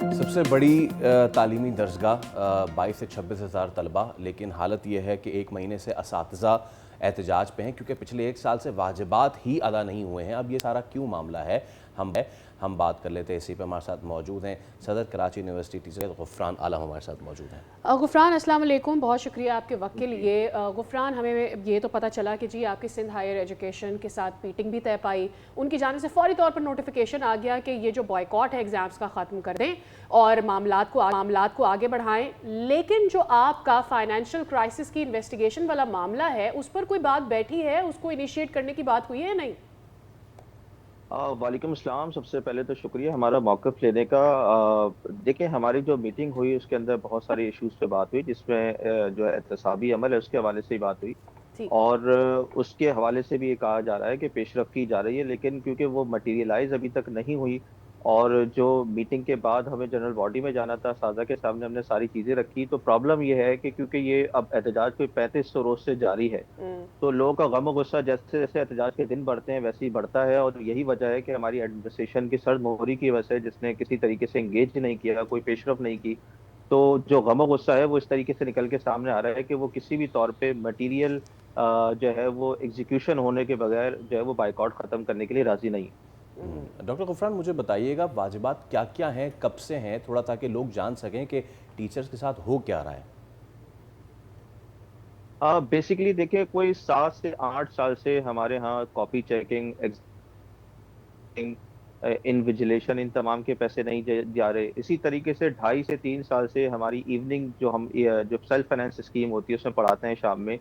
सबसे बड़ी तालीमी दर्जगाह 22 से 26 हज़ार तलबा, लेकिन हालत ये है कि एक महीने से असातिज़ा एहतजाज पे हैं क्योंकि पिछले एक साल से वाजिबात ही अदा नहीं हुए हैं। अब ये सारा क्यों मामला है, हम बात कर लेते हैं। इसी पे हमारे साथ मौजूद हैं सदर कराची यूनिवर्सिटी टीचर गुफरान आलम हमारे साथ मौजूद हैं। गुफरान अस्सलाम वालेकुम, बहुत शुक्रिया आपके वक्त के लिए। गुफरान, हमें ये तो पता चला कि जी आपकी सिंध हायर एजुकेशन के साथ मीटिंग भी तय पाई, उनकी जानिब से फौरी तौर पर नोटिफिकेशन आ गया कि ये जो बॉयकॉट है एग्ज़ाम्स का ख़त्म कर दें और मामलात को आगे बढ़ाएं। लेकिन जो आपका फाइनेंशियल क्राइसिस की इन्वेस्टिगेशन वाला मामला है, उस पर कोई बात बैठी है, उसको इनिशिएट करने की बात हुई है या नहीं? वालेकुम अस्सलाम। सबसे पहले तो शुक्रिया हमारा मौक़िफ़ लेने का। देखिए, हमारी जो मीटिंग हुई उसके अंदर बहुत सारे इश्यूज़ पे बात हुई, जिसमें जो एहतसाबी अमल है उसके हवाले से ही बात हुई और उसके हवाले से भी ये कहा जा रहा है कि पेशरफ़ की जा रही है, लेकिन क्योंकि वो मटीरियलाइज़ अभी तक नहीं हुई और जो मीटिंग के बाद हमें जनरल बॉडी में जाना था, साज़ा के सामने हमने सारी चीज़ें रखी। तो प्रॉब्लम ये है कि क्योंकि ये अब एहतजाज कोई 3500 रोज़ से जारी है, तो लोगों का गम और गुस्सा जैसे जैसे एहतजाज के दिन बढ़ते हैं वैसे ही बढ़ता है और यही वजह है कि हमारी एडमिनिस्ट्रेशन की सर्दमोहरी की वजह से, जिसने किसी तरीके से एंगेज नहीं किया, कोई पेशरफ नहीं की, तो जो गम और गुस्सा है वो इस तरीके से निकल के सामने आ रहा है कि वो किसी भी तौर पे मटीरियल जो है वो एग्जीक्यूशन होने के बगैर जो है वो बाइकआउट ख़त्म करने के लिए राज़ी नहीं है। डॉक्टर गुफरान, मुझे बताइएगा वाजिबात क्या क्या हैं, कब से हैं, थोड़ा ताकि लोग जान सकें कि टीचर्स के साथ हो क्या रहा है। बेसिकली देखिए, कोई 7 से 8 साल से हमारे यहाँ कॉपी चेकिंग, इन्विजिलेशन, इन तमाम के पैसे नहीं जा रहे। इसी तरीके से 2.5 से 3 साल से हमारी इवनिंग जो सेल्फ फाइनेंस स्कीम होती है उसमें पढ़ाते हैं शाम में,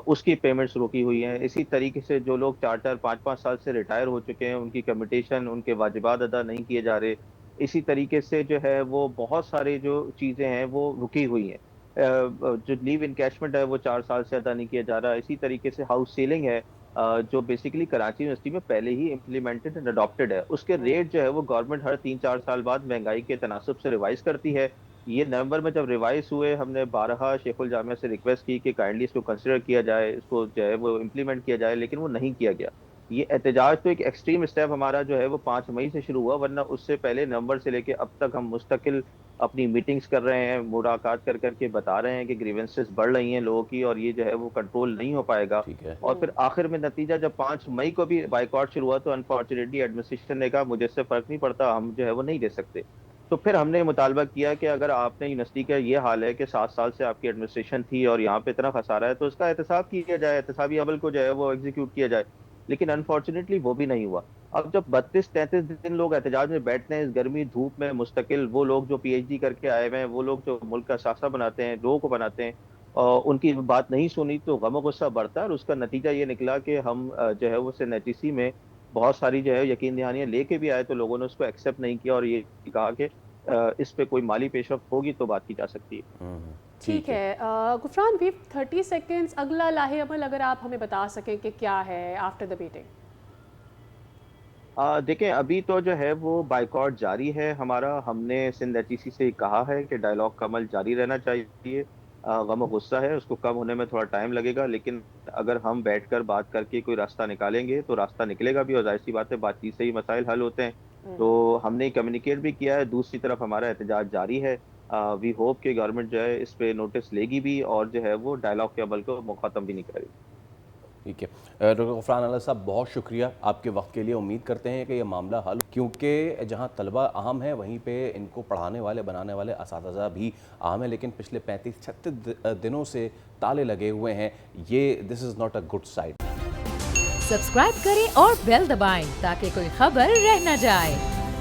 उसकी पेमेंट्स रुकी हुई हैं। इसी तरीके से जो लोग 4-4 5-5 साल से रिटायर हो चुके हैं, उनकी कम्यूटेशन, उनके वाजिबात अदा नहीं किए जा रहे। इसी तरीके से जो है वो बहुत सारी जो चीज़ें हैं वो रुकी हुई हैं। जो लीव इनकैशमेंट है वो 4 साल से अदा नहीं किया जा रहा। इसी तरीके से हाउस सीलिंग है, जो बेसिकली कराची यूनिवर्सिटी में पहले ही इम्प्लीमेंटेड एंड अडॉप्टेड है, उसके रेट जो है वो गवर्नमेंट हर 3-4 साल बाद महंगाई के तनासब से रिवाइज करती है। ये नवंबर में जब रिवाइज हुए, हमने बारहा शेखुल जामिया से रिक्वेस्ट की कि काइंडली इसको कंसिडर किया जाए, इसको जो है वो इम्प्लीमेंट किया जाए, लेकिन वो नहीं किया गया। ये एहतजाज तो एक एक्सट्रीम स्टेप हमारा जो है वो 5 मई से शुरू हुआ, वरना उससे पहले नवंबर से लेके अब तक हम मुस्तकिल अपनी मीटिंग्स कर रहे हैं, मुलाकात कर करके बता रहे हैं कि ग्रीवेंसेस बढ़ रही हैं लोगों की और ये जो है वो कंट्रोल नहीं हो पाएगा। और फिर आखिर में नतीजा जब 5 मई को भी बाइकआउट शुरू हुआ, तो अनफॉर्चुनेटली एडमिनिस्ट्रेशन ने कहा मुझे इससे फर्क नहीं पड़ता, हम जो है वो नहीं दे सकते। तो फिर हमने मुतालबा किया कि अगर आपने यूनिवर्सिटी का ये हाल है कि 7 साल से आपकी एडमिनिस्ट्रेशन थी और यहाँ पे इतना खसारा है, तो उसका एहतसाब किया जाए, एहतसाबी अमल को जो है वो एग्जीक्यूट किया जाए। लेकिन अनफॉर्चुनेटली वो भी नहीं हुआ। अब जब 32-33 दिन लोग एहतजाज में बैठते हैं इस गर्मी धूप में मुस्तकिल, वो लोग जो पीएचडी करके आए हुए हैं, वो लोग जो मुल्क का शासा बनाते हैं, लोगों को बनाते हैं, उनकी बात नहीं सुनी तो गम और गुस्सा बढ़ता है और उसका नतीजा ये निकला कि हम जो है वो एनएचईसी में बहुत सारी जो है यकीन दहानियां लेके भी आए, तो लोगों ने उसको एक्सेप्ट नहीं किया और ये कहा कि इस पे कोई माली पेशरफ होगी तो बात की जा सकती है। ठीक है। गुफरान, वी 30 सेकेंड्स, अगला लाहे अमल अगर आप हमें बता सकें कि क्या है आफ्टर द मीटिंग। देखें, अभी तो जो है वो बाइकआउट जारी है हमारा। हमने सिंध एचईसी से कहा है कि डायलॉग का अमल जारी रहना चाहिए। गम और गुस्सा है, उसको कम होने में थोड़ा टाइम लगेगा, लेकिन अगर हम बैठकर बात करके कोई रास्ता निकालेंगे तो रास्ता निकलेगा भी और जाहिर सी बात है बातचीत से ही मसाइल हल होते हैं। तो हमने कम्युनिकेट भी किया है। दूसरी तरफ हमारा एहतजाज जारी है। वी होप कि गवर्नमेंट जो है इस पे नोटिस लेगी भी और जो है वो डायलॉग के अमल को ख़त्म भी नहीं करेगी। ठीक है डॉक्टर गुफरान आलम साहब, बहुत शुक्रिया आपके वक्त के लिए। उम्मीद करते हैं कि ये मामला हल, क्योंकि जहां तलबा अहम है वहीं पे इनको पढ़ाने वाले बनाने वाले असातिज़ा भी अहम है, लेकिन पिछले 35-36 दिनों से ताले लगे हुए हैं। ये this is not a good side. Subscribe करें और बेल दबाएं ताकि कोई खबर रह न जाए।